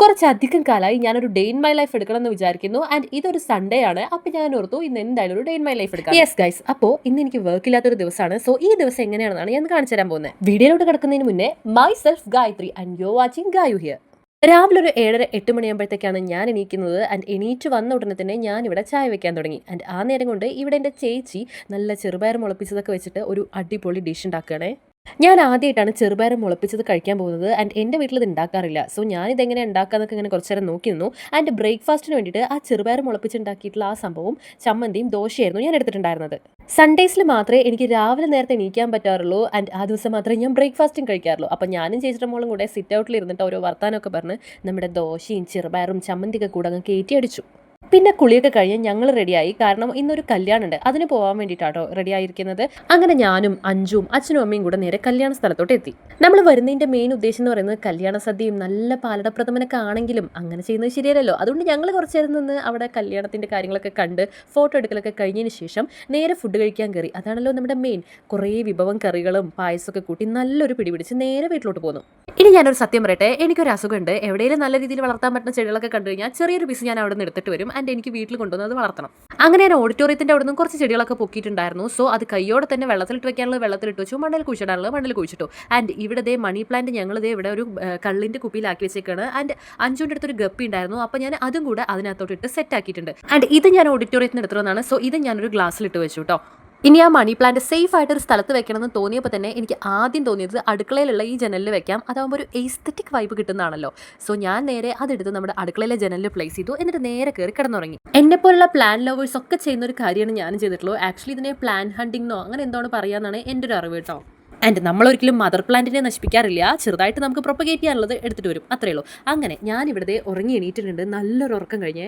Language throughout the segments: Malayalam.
കുറച്ചധികം കാലമായി ഞാനൊരു ഡേ ഇൻ മൈ ലൈഫ് എടുക്കണം എന്ന് വിചാരിക്കുന്നു. ആൻഡ് ഇതൊരു സൺഡേ ആണ്. അപ്പോൾ ഞാൻ ഓർത്തു ഇന്ന് എന്തായാലും ഒരു ഡേ ഇൻ മൈ ലൈഫ് എടുക്കാം. യെസ് ഗൈസ്, അപ്പോൾ ഇന്ന് എനിക്ക് വർക്ക് ഇല്ലാത്തൊരു ദിവസമാണ്. സോ ഈ ദിവസം എങ്ങനെയാണെന്നാണ് ഞാൻ കാണിച്ചു തരാൻ പോകുന്നത്. വീഡിയോയിലോട്ട് കിടക്കുന്നതിന് മുന്നേ myself Gayathri and you watching Gayu here. രാവിലെ ഒരു 7:30-8 മണിയാകുമ്പോഴത്തേക്കാണ് ഞാൻ എണീക്കുന്നത്. ആൻഡ് എണീറ്റ് വന്ന ഉടനെ തന്നെ ഞാൻ ഇവിടെ ചായ വെക്കാൻ തുടങ്ങി. ആൻഡ് ആ നേരം കൊണ്ട് ഇവിടെ എൻ്റെ ചേച്ചി നല്ല ചെറുപയർ മുളപ്പിച്ചതൊക്കെ വെച്ചിട്ട് ഒരു അടിപൊളി ഡിഷ് ഉണ്ടാക്കുകയാണേ. ഞാൻ ആദ്യമായിട്ടാണ് ചെറുപയർ മുളപ്പിച്ചത് കഴിക്കാൻ പോകുന്നത്. ആൻഡ് എൻ്റെ വീട്ടിൽ ഇത് ഉണ്ടാക്കാറില്ല. സോ ഞാനിതെങ്ങനെ ഉണ്ടാക്കാന്നൊക്കെ ഇങ്ങനെ കുറച്ച് നേരം നോക്കി നിന്നു. ആൻഡ് ബ്രേക്ക്ഫാസ്റ്റിന് വേണ്ടിയിട്ട് ആ ചെറുപയർ മുളപ്പിച്ചുണ്ടാക്കിയിട്ടുള്ള ആ സംഭവം ചമ്മന്തിയും ദോശയായിരുന്നു ഞാൻ എടുത്തിട്ടുണ്ടായിരുന്നത്. സൺഡേസിൽ മാത്രമേ എനിക്ക് രാവിലെ നേരത്തെ എണീക്കാൻ പറ്റാറുള്ളൂ. ആൻഡ് ആ ദിവസം മാത്രമേ ഞാൻ ബ്രേക്ക്ഫാസ്റ്റും കഴിക്കാറുള്ളൂ. അപ്പം ഞാനും ചേച്ചിയുടെ മോളും കൂടെ സിറ്റ് ഔട്ടിൽ ഇരുന്നിട്ട് ഓരോ വർത്താനമൊക്കെ പറഞ്ഞ് നമ്മുടെ ദോശയും ചെറുപയറും ചമ്മന്തിയൊക്കെ കൂടെ അങ്ങ് കയറ്റി അടിച്ചു. പിന്നെ കുളിയൊക്കെ കഴിഞ്ഞ് ഞങ്ങൾ റെഡിയായി. കാരണം ഇന്നൊരു കല്യാണം ഉണ്ട്, അതിന് പോകാൻ വേണ്ടിയിട്ടാട്ടോ റെഡി ആയിരിക്കുന്നത്. അങ്ങനെ ഞാനും അഞ്ചും അച്ഛനും അമ്മയും കൂടെ നേരെ കല്യാണ സ്ഥലത്തോട്ട് എത്തി. നമ്മൾ വരുന്നതിൻ്റെ മെയിൻ ഉദ്ദേശം എന്ന് പറയുന്നത് കല്യാണ സദ്യയും നല്ല പാലടപ്രഥമനൊക്കെ ആണെങ്കിലും അങ്ങനെ ചെയ്യുന്നത് ശരിയല്ലല്ലോ. അതുകൊണ്ട് ഞങ്ങൾ കുറച്ച് നേരം നിന്ന് അവിടെ കല്യാണത്തിൻ്റെ കാര്യങ്ങളൊക്കെ കണ്ട് ഫോട്ടോ എടുക്കലൊക്കെ കഴിഞ്ഞതിന് ശേഷം നേരെ ഫുഡ് കഴിക്കാൻ കയറി. അതാണല്ലോ നമ്മുടെ മെയിൻ. കുറേ വിഭവം കറികളും പായസമൊക്കെ കൂട്ടി നല്ലൊരു പിടിപിടിച്ച് നേരെ വീട്ടിലോട്ട് പോന്നു. ഇനി ഞാനൊരു സത്യം പറയട്ടെ, എനിക്കൊരു അസുഖമുണ്ട്. എവിടെയെങ്കിലും നല്ല രീതിയിൽ വളർത്താൻ പറ്റുന്ന ചെടികളൊക്കെ കണ്ടു കഴിഞ്ഞാൽ ചെറിയൊരു പീസ് ഞാൻ അവിടെ നിന്ന് എടുത്തിട്ട് വരും. ആൻഡ് എനിക്ക് വീട്ടിൽ കൊണ്ടുവന്ന് അത് വളർത്തണം. അങ്ങനെ ഞാൻ ഓഡിറ്റോറിയത്തിൻ്റെ അവിടെ നിന്ന് കുറച്ച് ചെടികളൊക്കെ പൊക്കിയിട്ടുണ്ടായിരുന്നു. സോ അത് കയ്യോടെ തന്നെ വെള്ളത്തിലിട്ട് വെക്കാനുള്ളത് വെള്ളത്തിലിട്ട് വെച്ചു, മണ്ണിൽ കുഴിച്ചിടാനുള്ളത് മണ്ണിൽ കുഴിച്ചിട്ടു. ആൻഡ് ഇവിടെ മണി പ്ലാന്റ് ഞങ്ങൾ ഇവിടെ ഒരു കള്ളിൻ്റെ കുപ്പിയിലാക്കി വെച്ചേക്കാണ്. ആൻഡ് അഞ്ചുവിൻ്റെ അടുത്തൊരു ഗപ്പി ഉണ്ടായിരുന്നു. അപ്പോൾ ഞാൻ അതും കൂടെ അതിനകത്തോട്ട് ഇട്ട് സെറ്റ് ആക്കിയിട്ടുണ്ട്. ആൻഡ് ഇത് ഞാൻ ഓഡിറ്റോറിയത്തിന് എടുത്തുവന്നാണ്. സോ ഇത് ഞാനൊരു ഗ്ലാസ്സിലിട്ട് വെച്ചു കേട്ടോ. ഇനി ആ മണി പ്ലാന്റ് സേഫ് ആയിട്ടൊരു സ്ഥലത്ത് വെക്കണമെന്ന് തോന്നിയപ്പോൾ തന്നെ എനിക്ക് ആദ്യം തോന്നിയത് അടുക്കളയിലുള്ള ഈ ജനലിൽ വെക്കാം. അതാകുമ്പോൾ ഒരു എസ്തെറ്റിക് വൈബ് കിട്ടുന്നതാണല്ലോ. സോ ഞാൻ നേരെ അതെടുത്ത് നമ്മുടെ അടുക്കളയിലെ ജനലിൽ പ്ലേസ് ചെയ്തു. എന്നിട്ട് നേരെ കയറി കിടന്നുറങ്ങി. എന്നെപ്പോലുള്ള പ്ലാൻ ലവേഴ്സ് ഒക്കെ ചെയ്യുന്ന ഒരു കാര്യമാണ് ഞാൻ ചെയ്തിട്ടുള്ളൂ. ആക്ച്വലി ഇതിനെ പ്ലാൻ ഹണ്ടിങ്ങോ അങ്ങനെ എന്താണ് പറയാന്നാണ് എൻ്റെ ഒരു അറിവ് കേട്ടോ. ആൻഡ് നമ്മളൊരിക്കലും മദർ പ്ലാന്റിനെ നശിപ്പിക്കാറില്ല. ചെറുതായിട്ട് നമുക്ക് പ്രൊപ്പഗേറ്റ് ചെയ്യാനുള്ളത് എടുത്തിട്ട് വരും, അത്രേ ഉള്ളൂ. അങ്ങനെ ഞാൻ ഇവിടെ ഉറങ്ങി എണീറ്റിട്ടുണ്ട്. നല്ലൊരു ഉറക്കം കഴിഞ്ഞ്.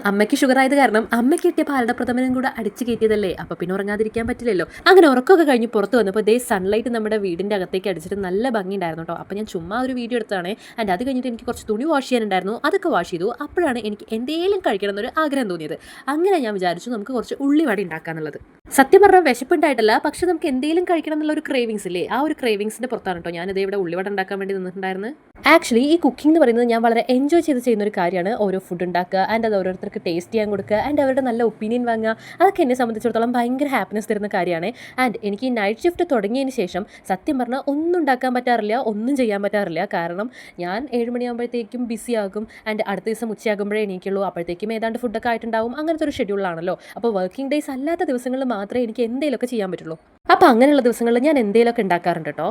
അമ്മയ്ക്ക് ഷുഗർ ആയത് കാരണം അമ്മയ്ക്ക് കിട്ടിയ പാലടപ്രഥമനും കൂടെ അടിച്ച് കയറ്റിയതല്ലേ. അപ്പോൾ പിന്നെ ഉറങ്ങാതിരിക്കാൻ പറ്റില്ലല്ലോ. അങ്ങനെ ഉറക്കമൊക്കെ കഴിഞ്ഞ് പുറത്ത് വന്നപ്പോൾ സൺലൈറ്റ് നമ്മുടെ വീടിൻ്റെ അകത്തേക്ക് അടിച്ചിട്ട് നല്ല ഭംഗി ഉണ്ടായിരുന്നു കേട്ടോ. അപ്പോൾ ഞാൻ ചുമ്മാ ഒരു വീഡിയോ എടുത്തതാണ്. ആൻഡ് അത് കഴിഞ്ഞിട്ട് എനിക്ക് കുറച്ച് തുണി വാഷ് ചെയ്യാനുണ്ടായിരുന്നു. അതൊക്കെ വാഷ് ചെയ്തു. അപ്പോഴാണ് എനിക്ക് എന്തെങ്കിലും കഴിക്കണം എന്നൊരു ആഗ്രഹം തോന്നിയത്. അങ്ങനെ ഞാൻ വിചാരിച്ചു നമുക്ക് കുറച്ച് ഉള്ളിവട ഉണ്ടാക്കാന്നുള്ളത്. സത്യം പറഞ്ഞാൽ വിശപ്പുണ്ടായിട്ടില്ല, പക്ഷെ നമുക്ക് എന്തെങ്കിലും കഴിക്കണം എന്നുള്ള ഒരു ക്രേവിങ്സ് ഇല്ലേ, ആ ഒരു ക്രേവിങ്സിൻ്റെ പുറത്താണ് കേട്ടോ ഞാനിത് ഇവിടെ ഉള്ളിവട ഉണ്ടാക്കാൻ വേണ്ടി നിന്നിട്ടുണ്ടായിരുന്നു. ആക്ച്വലി ഈ കുക്കിംഗ് എന്ന് പറയുന്നത് ഞാൻ വളരെ എൻജോയ് ചെയ്ത് ചെയ്യുന്ന ഒരു കാര്യമാണ്. ഓരോ ഫുഡ് ഉണ്ടാക്കുക, ആൻഡ് അത് ഓരോരുത്തർക്ക് ടേസ്റ്റ് ചെയ്യാൻ കൊടുക്കുക, ആൻഡ് അവരുടെ നല്ല ഒപ്പീനിയൻ വാങ്ങുക. അതൊക്കെ എന്നെ സംബന്ധിച്ചിടത്തോളം ഭയങ്കര ഹാപ്പിനെസ് തരുന്ന കാര്യമാണ്. ആൻഡ് എനിക്ക് ഈ നൈറ്റ് ഷിഫ്റ്റ് തുടങ്ങിയതിന് ശേഷം സത്യം പറഞ്ഞാൽ ഒന്നും ഉണ്ടാക്കാൻ പറ്റാറില്ല, ഒന്നും ചെയ്യാൻ പറ്റാറില്ല. കാരണം ഞാൻ 7 മണിയാകുമ്പോഴത്തേക്കും ബിസി ആകും. ആൻഡ് അടുത്ത ദിവസം ഉച്ചയാകുമ്പോഴേ എണീക്കുള്ളൂ. അപ്പോഴത്തേക്കും ഏതാണ്ട് ഫുഡൊക്കെ ആയിട്ടുണ്ടാവും. അങ്ങനത്തെ ഒരു ഷെഡ്യൂളാണല്ലോ. അപ്പോൾ വർക്കിംഗ് ഡേയ്സ് അല്ലാത്ത ദിവസങ്ങളിൽ മാത്രമേ എനിക്ക് എന്തെങ്കിലുമൊക്കെ ചെയ്യാൻ പറ്റുള്ളൂ. അപ്പോൾ അങ്ങനെയുള്ള ദിവസങ്ങളിൽ ഞാൻ എന്തെങ്കിലുമൊക്കെ ഉണ്ടാക്കാറുണ്ട് കേട്ടോ.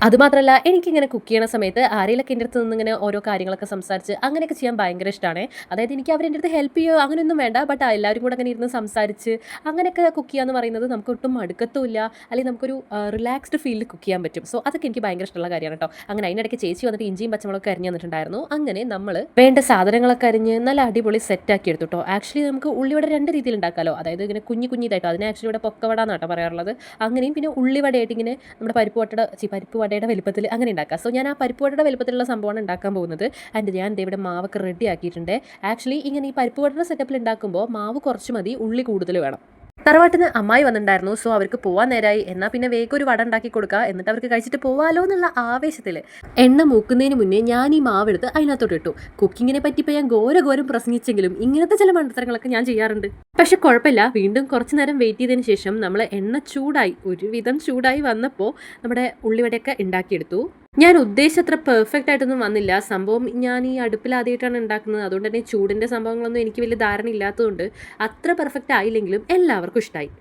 അതുമാത്രമല്ല എനിക്കിങ്ങനെ കുക്ക് ചെയ്യുന്ന സമയത്ത് ആരെങ്കിലൊക്കെ എൻ്റെ അടുത്ത് നിന്നിങ്ങനെ ഓരോ കാര്യങ്ങളൊക്കെ സംസാരിച്ച് അങ്ങനെയൊക്കെ ചെയ്യാൻ ഭയങ്കര ഇഷ്ടമാണ്. അതായത് എനിക്ക് അവരെൻ്റെ അടുത്ത് ഹെൽപ്പ് ചെയ്യുക അങ്ങനെയൊന്നും വേണ്ട, ബട്ട് എല്ലാവരും കൂടെ അങ്ങനെ ഇരുന്ന് സംസാരിച്ച് അങ്ങനെയൊക്കെ കുക്ക് ചെയ്യുക എന്ന് പറയുന്നത് നമുക്ക് ഒട്ടും മടുക്കത്തുമില്ല, അല്ലെങ്കിൽ നമുക്കൊരു റിലാക്സ്ഡ് ഫീലിൽ കുക്ക് ചെയ്യാൻ പറ്റും. സോ അതൊക്കെ എനിക്ക് ഭയങ്കര ഇഷ്ടമുള്ള കാര്യമാണ് കേട്ടോ. അങ്ങനെ അതിനിടയ്ക്ക് ചേച്ചി വന്നിട്ട് ഇഞ്ചിയും പച്ചമുളകൊക്കെ അരിഞ്ഞ് തന്നിട്ടുണ്ടായിരുന്നു. അങ്ങനെ നമ്മൾ വേണ്ട സാധനങ്ങളൊക്കെ അരിഞ്ഞ് നല്ല അടിപൊളി സെറ്റാക്കി എടുത്തു കേട്ടോ. ആക്ച്വലി നമുക്ക് ഉള്ളിവട 2 രീതിയിൽ ഉണ്ടാക്കാമല്ലോ. അതായത് ഇങ്ങനെ കുഞ്ഞിതായിട്ടോ, അതിനെ ആക്ച്വലി ഇവിടെ പൊക്കവട എന്നാട്ടോ പറയാറുള്ളത്. അങ്ങനെയും പിന്നെ ഉള്ളിവടയായിട്ട് ഇങ്ങനെ നമ്മുടെ പരിപ്പ് വടയുടെ വലുപ്പത്തിൽ അങ്ങനെ ഉണ്ടാക്കാം. സോ ഞാൻ ആ പരിപ്പ് വടയുടെ വലുപ്പത്തിലുള്ള സംഭവമാണ് ഉണ്ടാക്കാൻ പോകുന്നത്. ആൻഡ് ഞാൻ ഇവിടെ മാവൊക്കെ റെഡി ആക്കിയിട്ടുണ്ട്. ആക്ച്വലി ഇങ്ങനെ ഈ പരിപ്പ് വടയുടെ സെറ്റപ്പിൽ ഉണ്ടാക്കുമ്പോൾ മാവ് കുറച്ച് മതി, ഉള്ളി കൂടുതൽ വേണം. തറവാട്ടിന് അമ്മായി വന്നിട്ടുണ്ടായിരുന്നു. സോ അവർക്ക് പോകാൻ നേരമായി. എന്നാൽ പിന്നെ വേഗം ഒരു വട ഉണ്ടാക്കി കൊടുക്കുക, എന്നിട്ട് അവർക്ക് കഴിച്ചിട്ട് പോവാലോ എന്നുള്ള ആവേശത്തിൽ എണ്ണ മൂക്കുന്നതിന് മുന്നേ ഞാൻ ഈ മാവെടുത്ത് അതിനകത്തോട്ട് ഇട്ടു. കുക്കിങ്ങിനെ പറ്റി ഇപ്പോൾ ഞാൻ ഘോരം പ്രസംഗിച്ചെങ്കിലും ഇങ്ങനത്തെ ചില മണ്ടത്തരങ്ങളൊക്കെ ഞാൻ ചെയ്യാറുണ്ട്. പക്ഷെ കുഴപ്പമില്ല, വീണ്ടും കുറച്ച് നേരം വെയിറ്റ് ചെയ്തതിന് ശേഷം നമ്മൾ എണ്ണ ഒരുവിധം ചൂടായി വന്നപ്പോൾ നമ്മുടെ ഉള്ളിവടയൊക്കെ ഉണ്ടാക്കിയെടുത്തു. ഞാൻ ഉദ്ദേശിച്ചത്ര പെർഫെക്റ്റ് ആയിട്ടൊന്നും വന്നില്ല. സംഭവം ഞാൻ ഈ അടുപ്പിൽ ആദ്യമായിട്ടാണ് ഉണ്ടാക്കുന്നത്. അതുകൊണ്ട് തന്നെ ചൂടിൻ്റെ സംഭവങ്ങളൊന്നും എനിക്ക് വലിയ ധാരണ ഇല്ലാത്തതുകൊണ്ട് അത്ര പെർഫെക്റ്റ് ആയില്ലെങ്കിലും എല്ലാവർക്കും ഇഷ്ടമായി.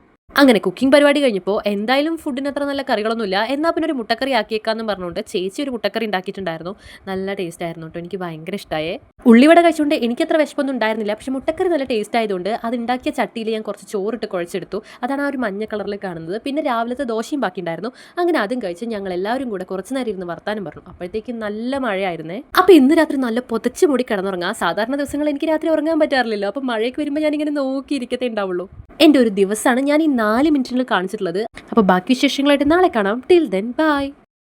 അങ്ങനെ കുക്കിംഗ് പരിപാടി കഴിഞ്ഞപ്പോൾ എന്തായാലും ഫുഡിന് അത്ര നല്ല കറികളൊന്നുമില്ല. എന്നാൽ പിന്നെ ഒരു മുട്ടക്കറി ആക്കിയേക്കാന്ന് പറഞ്ഞുകൊണ്ട് ചേച്ചി ഒരു മുട്ടക്കറി ഉണ്ടാക്കിയിട്ടുണ്ടായിരുന്നു. നല്ല ടേസ്റ്റ് ആയിരുന്നു കേട്ടോ, എനിക്ക് ഭയങ്കര ഇഷ്ടമായേ. ഉള്ളിവട കഴിച്ചുകൊണ്ട് എനിക്കത്ര വിശപ്പൊന്നും ഉണ്ടായിരുന്നില്ല. പക്ഷെ മുട്ടക്കറി നല്ല ടേസ്റ്റ് ആയതുകൊണ്ട് അത് ഉണ്ടാക്കിയ ചട്ടിയിൽ ഞാൻ കുറച്ച് ചോറിട്ട് കുഴച്ചെടുത്തു. അതാണ് ആ ഒരു മഞ്ഞ കളറിൽ കാണുന്നത്. പിന്നെ രാവിലത്തെ ദോശയും ബാക്കി ഉണ്ടായിരുന്നു. അങ്ങനെ അതും കഴിച്ച് ഞങ്ങൾ എല്ലാവരും കൂടെ കുറച്ച് നേരം ഇരുന്ന് വർത്താനം പറഞ്ഞു. അപ്പോഴത്തേക്കും നല്ല മഴയായിരുന്നേ. അപ്പോൾ ഇന്ന് രാത്രി നല്ല പൊതച്ച് മൂടി കിടന്നുറങ്ങാം. സാധാരണ ദിവസങ്ങൾ എനിക്ക് രാത്രി ഉറങ്ങാൻ പറ്റാറില്ലല്ലോ. അപ്പോൾ മഴയൊക്കെ വരുമ്പോൾ ഞാനിങ്ങനെ നോക്കിയിരിക്കത്തേ ഉണ്ടാവുള്ളൂ. എൻ്റെ ഒരു ദിവസമാണ് ഞാൻ ഈ 4 മിനിറ്റിൽ കാണിച്ചിട്ടുള്ളത്. അപ്പോൾ ബാക്കി വിശേഷങ്ങളായിട്ട് നാളെ കാണാം. Till then bye.